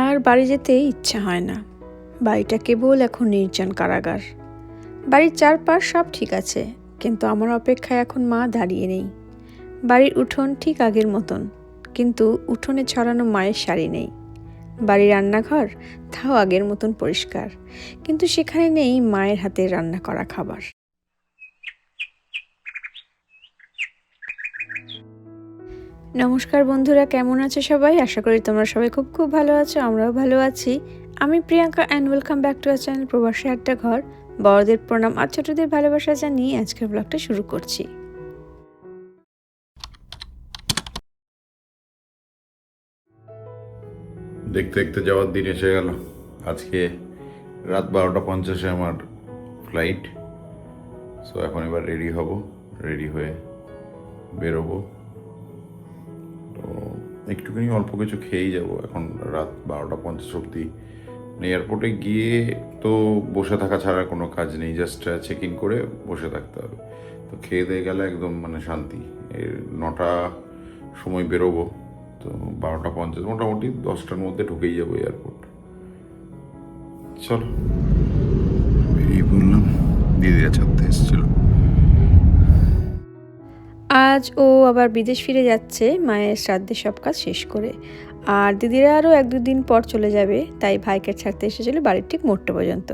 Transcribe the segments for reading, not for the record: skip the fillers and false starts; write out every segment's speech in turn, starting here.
আর বাড়ি যেতে ইচ্ছা হয় না। বাড়িটা কেবল এখন নির্জন কারাগার। বাড়ির চারপাশ সব ঠিক আছে, কিন্তু আমার অপেক্ষায় এখন মা দাঁড়িয়ে নেই। বাড়ির উঠোন ঠিক আগের মতন, কিন্তু উঠোনে ছড়ানো মায়ের শাড়ি নেই। বাড়ির রান্নাঘর তাও আগের মতন পরিষ্কার, কিন্তু সেখানে নেই মায়ের হাতের রান্না করা খাবার। নমস্কার বন্ধুরা, কেমন আছো সবাই? আশা করি তোমরা সবাই খুব খুব ভালো আছো। আমরাও ভালো আছি। আমি Priyanka and welcome back to our channel প্রবাসী আড্ডা ঘর। বড়দের প্রণাম আর ছোটদের ভালোবাসা জানিয়ে আজকের ব্লগটা শুরু করছি। দেখতে দেখতে যাওয়ার দিন এসে গেল। আজকে রাত 12:50 আমার ফ্লাইট। সো এখন এবার রেডি হব, রেডি হয়ে বেরোবো। তো একটুখানি অল্প কিছু খেয়েই যাব। এখন রাত 12:50 অবধি এয়ারপোর্টে গিয়ে তো বসে থাকা ছাড়া কোনো কাজ নেই, জাস্ট চেক ইন করে বসে থাকতে হবে। তো খেয়ে দিয়ে গেলে একদম শান্তি। এর 9টা সময় বেরোবো, তো 12:50 মোটামুটি 10টার মধ্যে ঢুকেই যাবো এয়ারপোর্ট। চলো বেরিয়ে পড়লাম। দিদিরা ছাড়তে এসেছিল। আজ ও আবার বিদেশ ফিরে যাচ্ছে মায়ের শ্রাদ্ধের সব কাজ শেষ করে। আর দিদিরা আরও 1-2 দিন পর চলে যাবে, তাই ভাইকে ছাড়তে এসেছিল বাড়ির ঠিক মোড়টা পর্যন্ত।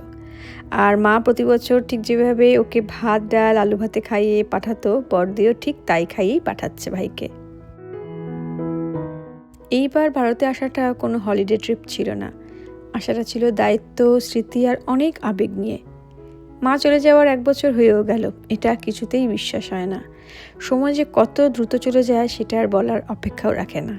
আর মা প্রতি বছর ঠিক যেভাবে ওকে ভাত ডাল আলু ভাতে খাইয়ে পাঠাতো, বড়দিও ঠিক তাই খাইয়েই পাঠাচ্ছে ভাইকে। এইবার ভারতে আসাটা কোনো হলিডে ট্রিপ ছিল না, আসাটা ছিল দায়িত্ব, স্মৃতি আর অনেক আবেগ নিয়ে। মা চলে যাওয়ার 1 বছর হয়েও গেল, এটা কিছুতেই বিশ্বাস হয় না। সময় যে কত দ্রুত চলে যায় সেটা আর বলার অপেক্ষাও রাখে না।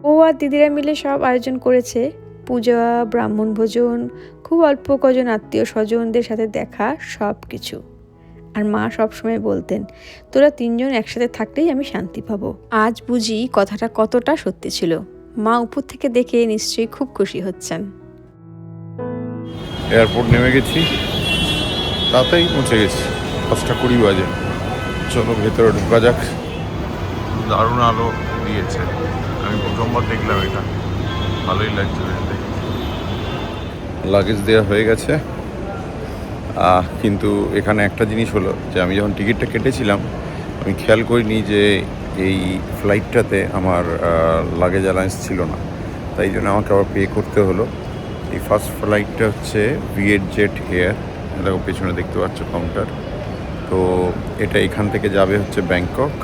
ও আর দিদিরা মিলে সব আয়োজন করেছে, পূজা, ব্রাহ্মণ ভোজন, খুব অল্প কজন আত্মীয় স্বজনদের সাথে দেখা, সব কিছু। আর মা সবসময় বলতেন, তোরা 3জন একসাথে থাকলেই আমি শান্তি পাবো। আজ বুঝি কথাটা কতটা সত্যি ছিল। মা উপর থেকে দেখে নিশ্চয়ই খুব খুশি হচ্ছেন। এয়ারপোর্ট নেমে গেছি, তাতেই পৌঁছে গেছি। 5:20 বাজে। চলো ভেতরে ঢোকা যাক। দারুণ আলো দিয়েছে, আমি প্রথমবার দেখলাম এটা, ভালোই লাগছে দেখতে। লাগেজ দেওয়া হয়ে গেছে, কিন্তু এখানে একটা জিনিস হলো যে আমি যখন টিকিটটা কেটেছিলাম আমি খেয়াল করিনি যে এই ফ্লাইটটাতে আমার লাগেজ অ্যালায়েন্স ছিল না, তাই জন্য আমাকে আবার পে করতে হলো। এই ফার্স্ট ফ্লাইটটা হচ্ছে ভিয়েটজেট এয়ার, দেখো পেছনে দেখতে পাচ্ছ কাউন্টার। তো এটা এখান থেকে যাবে হচ্ছে ব্যাংকক।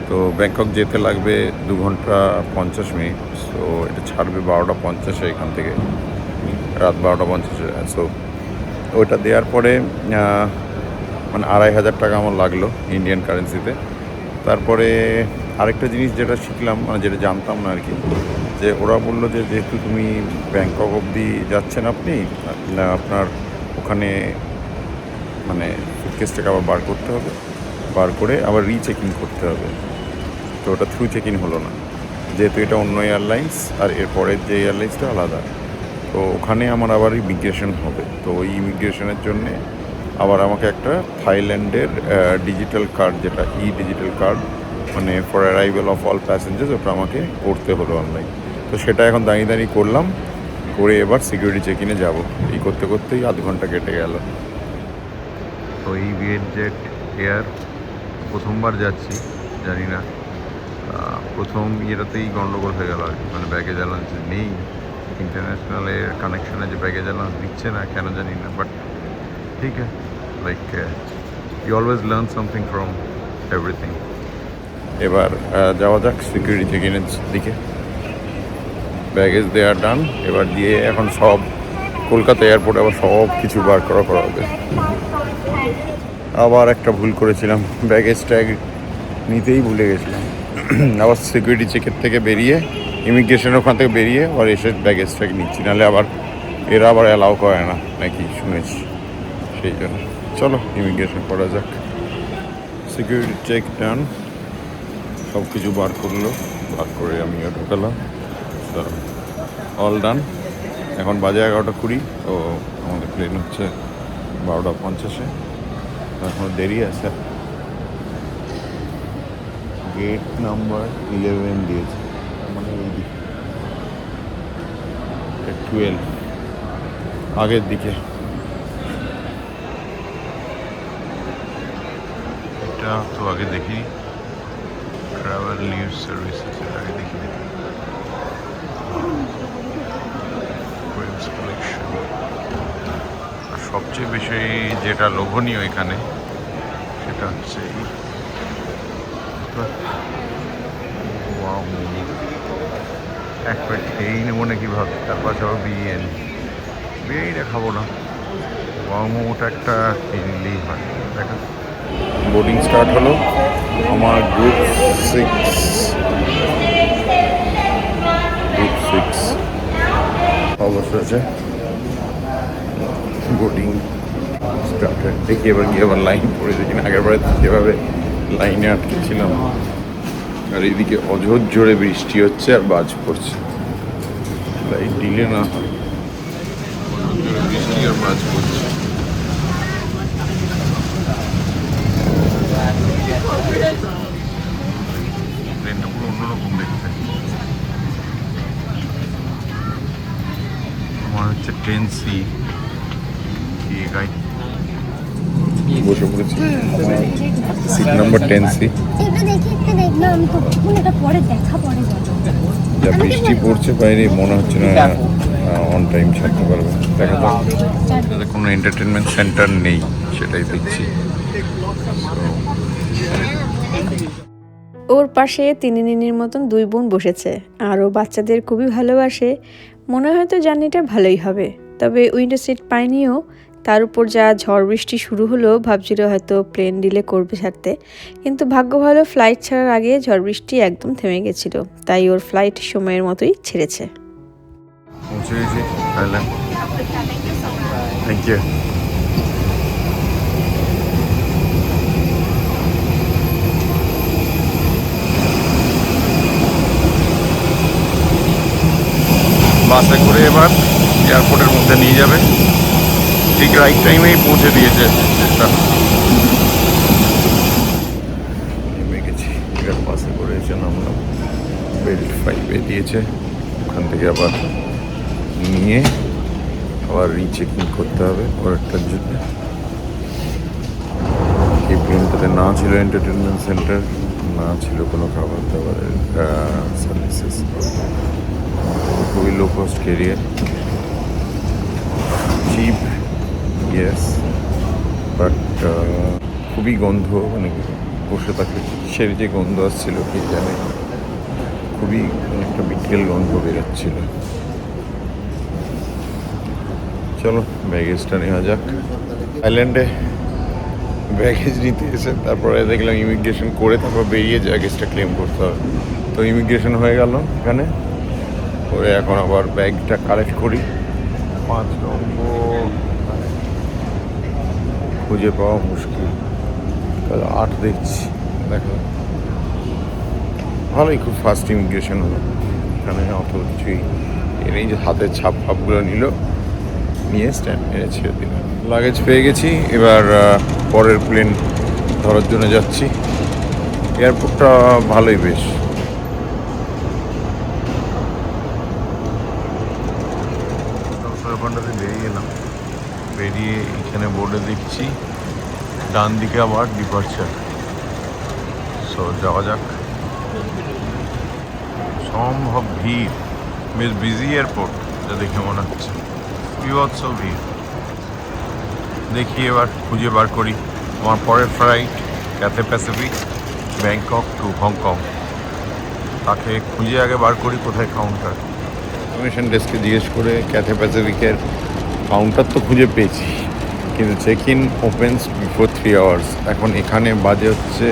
তো ব্যাংকক যেতে লাগবে 2 ঘন্টা 50 মিনিট। সো এটা ছাড়বে 12:50 এখান থেকে, রাত 12:50। সো ওইটা দেওয়ার পরে 2,500 টাকা আমার লাগলো ইন্ডিয়ান কারেন্সিতে। তারপরে আরেকটা জিনিস যেটা শিখলাম, যেটা জানতাম না আর কি, যে ওরা বললো যে যেহেতু তুমি ব্যাংকক অবধি যাচ্ছেন, আপনি আপনার ওখানে সুটকেসটাকে আবার বার করতে হবে, বার করে আবার রিচেকিং করতে হবে। তো ওটা থ্রু চেক ইন হলো না, যেহেতু এটা অন্য এয়ারলাইন্স আর এরপরের যে এয়ারলাইন্সটা আলাদা। তো ওখানে আমার আবার ইমিগ্রেশন হবে। তো ওই ইমিগ্রেশনের জন্যে আবার আমাকে একটা থাইল্যান্ডের ডিজিটাল কার্ড, যেটা digital card for arrival of all passengers, ওটা আমাকে করতে হলো অনলাইন। তো সেটা এখন দাঁড়িয়ে করলাম, করে এবার সিকিউরিটি চেক ইনে যাবো। এই করতে করতেই আধ ঘন্টা কেটে গেল। তো এই ভিয়েটজেট এয়ার প্রথমবার যাচ্ছি, জানি না, প্রথম ইয়েটাতেই গন্ডগোল হয়ে গেল আর কি, ব্যাগেজ অ্যালাউন্স নেই। ইন্টারন্যাশনালের কানেকশানে যে ব্যাগেজ অ্যালাউন্স দিচ্ছে না কেন জানি না, বাট ঠিক আছে, you always learn something from everything. এবার যাওয়া যাক সিকিউরিটি চেক ইনের দিকে। ব্যাগেজ দেওয়ার ডান, এবার দিয়ে এখন সব কলকাতা এয়ারপোর্টে আবার সব কিছু বার করা হবে। আবার একটা ভুল করেছিলাম, ব্যাগেজ ট্যাগ নিতেই ভুলে গেছিলাম। আবার সিকিউরিটি চেকের থেকে বেরিয়ে, ইমিগ্রেশনের ওখান থেকে বেরিয়ে আবার এসে ব্যাগেজ ট্যাগ নিচ্ছি, নাহলে আবার এরা আবার অ্যালাউ করে না নাকি শুনেছি, সেই জন্য। চলো ইমিগ্রেশন করা যাক। সিকিউরিটি চেক ডান, সব কিছু বার করলো, বার করে আমিও ঢোকালাম। All done. এখন বাজে 11:20। তো আমাদের প্লেন হচ্ছে 12:50। এখনও দেরি আছে। গেট নাম্বার 11 দিয়েছে, এই দিক B12 আগের দিকে। এটা তো আগে দেখি, ট্রাভেল নিউজ সার্ভিসেস আগে দেখি। কালেকশন। আর সবচেয়ে বেশি যেটা লোভনীয় এখানে সেটা হচ্ছে এক প্লেট খেয়েই নেবো নাকি ভাবছি, তারপর আবার বিরিয়ানিটা খাবো না, মোমোটা একটা খেয়ে নিলেই হয়। দেখা বোর্ডিং স্টার্ট হলো। আমার গ্রুপ 6 অবশ্য আছে। Boarding started. দেখি এবার গিয়ে আবার লাইন পড়ে দেখি না, আগের বারে যেভাবে লাইনে আটকেছিলাম। আর এইদিকে অঝোর জোরে বৃষ্টি হচ্ছে আর বাজ পড়ছে, লাইন ডিলে না হয়। অঝোর জোরে বৃষ্টি আর বাজ পড়ছে। ট্রেনটা পুরো অন্যরকম দেখতে। আমার হচ্ছে 10C বসে পড়েছি, সিট নাম্বার 10C। যা বৃষ্টি পড়ছে বাইরে, মনে হচ্ছে না অন টাইম ছাড়তে পারবে। দেখা যাক, কোনো এন্টারটেনমেন্ট সেন্টার নেই সেটাই দেখছি। ওর পাশে তিনির মতন 2 বোন বসেছে, আর ও বাচ্চাদের খুবই ভালোবাসে। মনে হয় তো জার্নিটা ভালোই হবে, তবে উইন্ডো সিট পাইনিও। তার উপর যা ঝড় বৃষ্টি শুরু হলো, ভাবছিল হয়তো প্লেন ডিলে করবে ছাড়তে, কিন্তু ভাগ্য ভালো ফ্লাইট ছাড়ার আগে ঝড় বৃষ্টি একদম থেমে গেছিল, তাই ওর ফ্লাইট সময়ের মতোই ছেড়েছে। পৌঁছে গেছি থাইল্যান্ড। Thank you. বাসে করে এবার এয়ারপোর্টের মধ্যে নিয়ে যাবে, ঠিক রাইট টাইমেই পৌঁছে দিয়েছে। নেমে গেছি, এবার বাসে করে এসে নামলাম। বেল্ট 5-এ দিয়েছে, ওখান থেকে আবার নিয়ে আবার রিচেকিং করতে হবে পরেরটার জন্য। এই প্লেনটাতে না ছিল এন্টারটেনমেন্ট সেন্টার, না ছিল কোনো খাবার দাবারের সার্ভিসেস। খুবই low cost carrier, cheap yes, but খুবই গন্ধ, মানে বসে থাকলে কিসের যে গন্ধ আসছিল কে জানে, খুবই একটা বিকেল গন্ধ বেরোচ্ছিল। চলো ব্যাগেজটা নেওয়া যাক। থাইল্যান্ডে ব্যাগেজ নিতে এসে তারপরে দেখলাম ইমিগ্রেশন করে তারপর বেরিয়ে ব্যাগেজটা ক্লেম করতে হবে। তো ইমিগ্রেশন হয়ে গেল এখানে, করে এখন আবার ব্যাগটা কালেক্ট করি। 5 নম্বর খুঁজে পাওয়া মুশকিল, 8 দেখছি। দেখো ভালোই, খুব ফাস্ট ইমিগ্রেশন হলো এখানে, অত কিছুই এই যে হাতের ছাপ ফাপগুলো নিয়ে স্ট্যান্ড মেরে ছেড়ে দিল। লাগেজ পেয়ে গেছি, এবার পরের প্লেন ধরার জন্য যাচ্ছি। এয়ারপোর্টটা ভালোই বেশ। বেরিয়ে এলাম, বেরিয়ে এখানে বোর্ডে দেখছি ডান দিকে আবার ডিপার্চার। সো যাওয়া যাক। সম্ভব ভিড়, বেশ বিজি এয়ারপোর্ট যা দেখে মনে হচ্ছে, বিভৎস ভিড়। দেখি এবার খুঁজে বার করি আমার পরের flight Cathay Pacific Bangkok to Hong Kong. তাকে খুঁজে আগে বার করি কোথায় কাউন্টার। ইনফরমেশন ডেস্কে জিজ্ঞেস করে ক্যাথে প্যাসিফিকের কাউন্টার তো খুঁজে পেয়েছি, কিন্তু check in opens before 3 hours. এখন এখানে বাজে হচ্ছে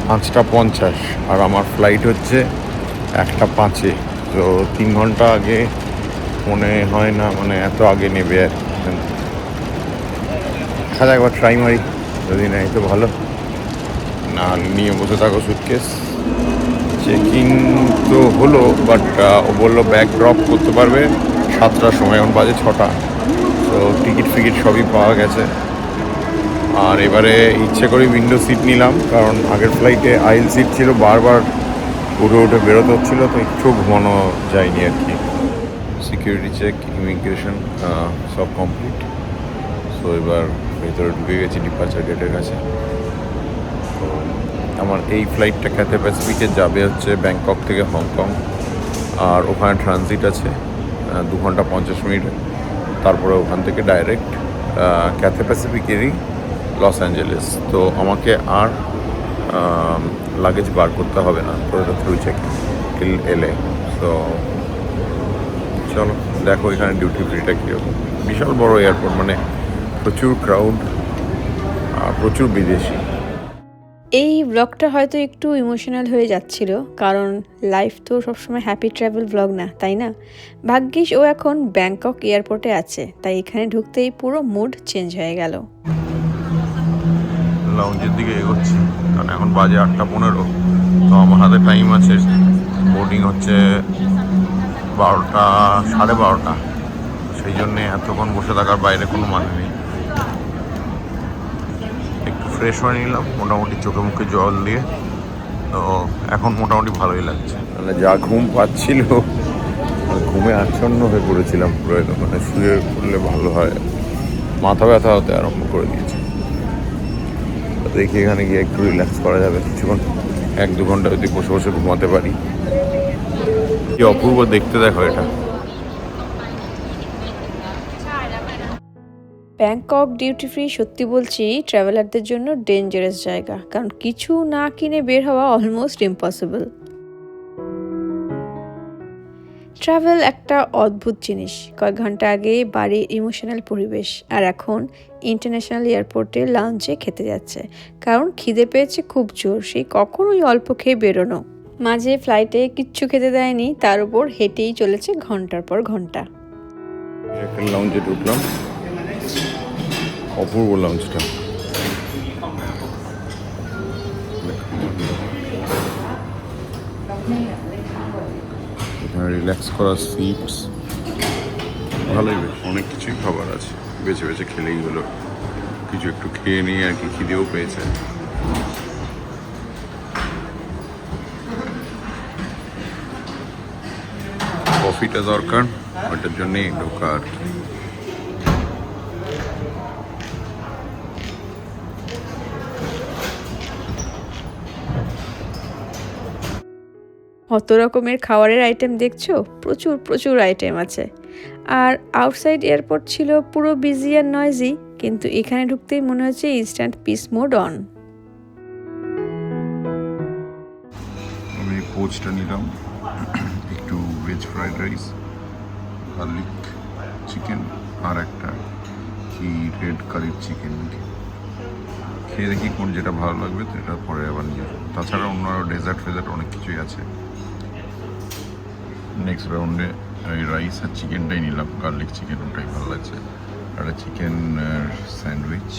5:50, আর আমার ফ্লাইট হচ্ছে 1:05। তো 3 ঘন্টা আগে মনে হয় না, মানে এত আগে নেবে আর কি। দেখা যাক, একবার ট্রাই মারি, যদি নেয় তো ভালো, না নিয়ে বসে থাকো সুটকেস। চেকিং তো হলো, বাট ও বললো ব্যাগ ড্রপ করতে পারবে 7টার সময়, এখন বাজে 6টা। তো টিকিট ফিকিট সবই পাওয়া গেছে। আর এবারে ইচ্ছে করে উইন্ডো সিট নিলাম, কারণ আগের ফ্লাইটে আইল সিট ছিল, বারবার উঠে বেরোতে হচ্ছিলো, তো একটু ঘুমানো যায়নি আর কি। সিকিউরিটি চেক, ইমিগ্রেশন সব কমপ্লিট। সো এবার ভেতরে ঢুকে গেছি ডিপার্চার গেটের কাছে। তো আমার এই ফ্লাইটটা ক্যাথে প্যাসিফিকে যাবে হচ্ছে ব্যাংকক থেকে হংকং, আর ওখানে ট্রানজিট আছে 2 ঘন্টা 50 মিনিটে। তারপরে ওখান থেকে ডাইরেক্ট ক্যাথে প্যাসিফিকেরই লস অ্যাঞ্জেলেস। তো আমাকে আর লাগেজ বার করতে হবে না, তো এটা থ্রু চেক টিল এলে। তো চলো দেখো এখানে ডিউটি ফ্রিটা কীরকম। বিশাল বড় এয়ারপোর্ট, মানে প্রচুর ক্রাউড আর প্রচুর বিদেশি। এই ব্লগটা হয়তো একটু ইমোশনাল হয়ে যাচ্ছিল, কারণ লাইফ তো সবসময় হ্যাপি ট্রাভেল ব্লগ না, তাই না? ভাগ্যিস ও এখন ব্যাংকক এয়ারপোর্টে আছে, তাই এখানে ঢুকতেই পুরো মুড চেঞ্জ হয়ে গেল। লাউঞ্জের দিকে এগোচ্ছি, কারণ এখন বাজে 8:15। তো আমার হাতে টাইম আছে। বোর্ডিং হচ্ছে 12টা, 12:30। সেই জন্যে এতক্ষণ বসে থাকার বাইরে কোনো মানে নেই। একটু ফ্রেশ হয়ে নিলাম মোটামুটি, চোখে মুখে জল দিয়ে। তো এখন মোটামুটি ভালোই লাগছে। মানে যা ঘুম পাচ্ছিল, ঘুমে আচ্ছন্ন হয়ে পড়েছিলাম পুরো একদম, মানে শুয়ে পড়লে ভালো হয়। মাথা ব্যথা হতে আরম্ভ করে দিয়েছে। দেখি এখানে গিয়ে একটু রিল্যাক্স করা যাবে কিছুক্ষণ, 1-2 ঘন্টা যদি বসে বসে ঘুমাতে পারি। কি অপূর্ব দেখতে দেখো এটা। ব্যাংকক ডিউটি ফ্রি সত্যি বলছি ট্রাভেলারদের জন্য ডেঞ্জারাস জায়গা, কারণ কিছু না কিনে বের হওয়া অলমোস্ট ইম্পসিবল। ট্রাভেল একটা অদ্ভুত জিনিস। কয়েক ঘন্টা আগে বাড়ির ইমোশনাল পরিবেশ, আর এখন ইন্টারন্যাশনাল এয়ারপোর্টে লাঞ্চে খেতে যাচ্ছে, কারণ খিদে পেয়েছে খুব জোর। সেই কখনোই অল্প খেয়ে বেরোনো, মাঝে ফ্লাইটে কিচ্ছু খেতে দেয়নি, তার উপর হেঁটেই চলেছে ঘন্টার পর ঘন্টা। একটা লাউঞ্জে ঢুকলাম, অপূর্ব লাউঞ্জটা। এখানে রিল্যাক্স করার সিটস ভালোই, বেশ অনেক কিছুই খাবার আছে, বেছে বেছে খেলেই হলো। কিছু একটু খেয়ে নিয়ে আর কি, খিদেও পেয়েছে। কফিটা দরকার, ওইটার জন্যই ঢোকা আর কি। কত রকমের খাবারের আইটেম দেখছো, প্রচুর প্রচুর আইটেম আছে। আর আউটসাইড এয়ারপোর্ট ছিল পুরো বিজি আর নয়েজি, কিন্তু এখানে ঢুকতেই মনে হচ্ছে ইনস্ট্যান্ট পিস মোড অন। আমি পোচটা নিলাম, একটু veg fried rice, garlic chicken, আর একটা কি রেড কারির চিকেন। খেয়ে দেখি কোন যেটা ভালো লাগবে, তো এটা পরে আবার নিয়ে আসবো। তাছাড়া অন্য আরও ডেজার্ট ফেজার্ট অনেক কিছুই আছে। নেক্সট রাউন্ডে ওই রাইস আর চিকেনটাই নিলাম, গার্লিক চিকেন, ওটাই ভালো লাগছে। আর chicken sandwich,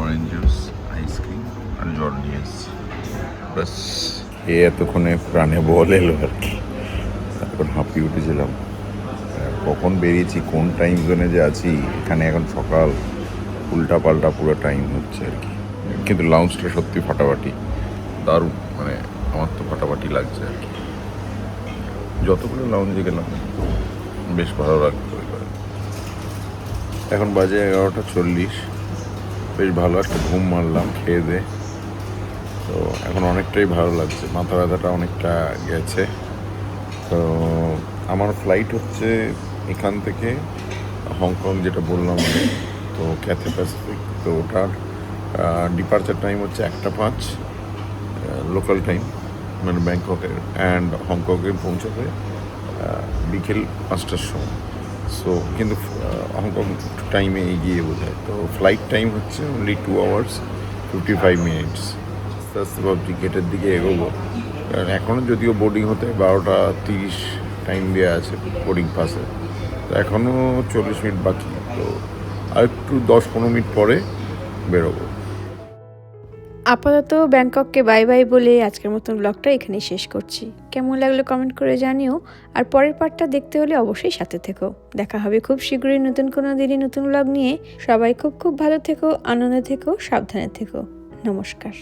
orange juice, ice cream আর জল নিয়ে এসেছি। ব্যাস এতক্ষণে প্রাণে বল এলো আর কি। এখন হাঁপিয়ে উঠেছিলাম, কখন বেরিয়েছি, কোন টাইম জোনে যে আছি। এখানে এখন সকাল, উল্টা পাল্টা পুরো টাইম হচ্ছে আর কি। কিন্তু লাউঞ্জটা সত্যি ফাটাফাটি, দারুণ। মানে আমার তো ফাটাফাটি লাগছে আর কি। যতগুলো লাউঞ্জে গেলাম বেশ ভালো লাগতো। এখন বাজে 11:40, বেশ ভালো একটা ঘুম মারলাম খেয়ে দে। তো এখন অনেকটাই ভালো লাগছে, মাথা ব্যথাটা অনেকটা গেছে। তো আমার ফ্লাইট হচ্ছে এখান থেকে হংকং, যেটা বললাম আমি, তো ক্যাথে প্যাসিফিক। তো ওটার ডিপার্চার টাইম হচ্ছে 1:05 লোকাল টাইম, মানে ব্যাংককের। অ্যান্ড হংকংয়ে পৌঁছাবে বিকেল 5টার সময়। সো কিন্তু হংকং টাইমে এগিয়ে বোঝায়। তো ফ্লাইট টাইম হচ্ছে অনলি 2 hours 55 minutes। আস্তে আস্তে ভাবছি গেটের দিকে এগোবো, কারণ এখনও যদিও বোর্ডিং হতে 12:30 টাইম দেওয়া আছে বোর্ডিং পাসে। তো এখনও 40 মিনিট বাকি। তো আর একটু 10-15 মিনিট পরে বেরোবো। আপাতত ব্যাংকককে বাই বাই বলে আজকের মতন ব্লগটা এখানেই শেষ করছি। কেমন লাগলো কমেন্ট করে জানিও, আর পরের পার্টটা দেখতে হলে অবশ্যই সাথে থেকো। দেখা হবে খুব শীঘ্রই নতুন কোনো দিনই নতুন ব্লগ নিয়ে। সবাই খুব খুব ভালো থেকো, আনন্দে থেকো, সাবধানে থেকো। নমস্কার।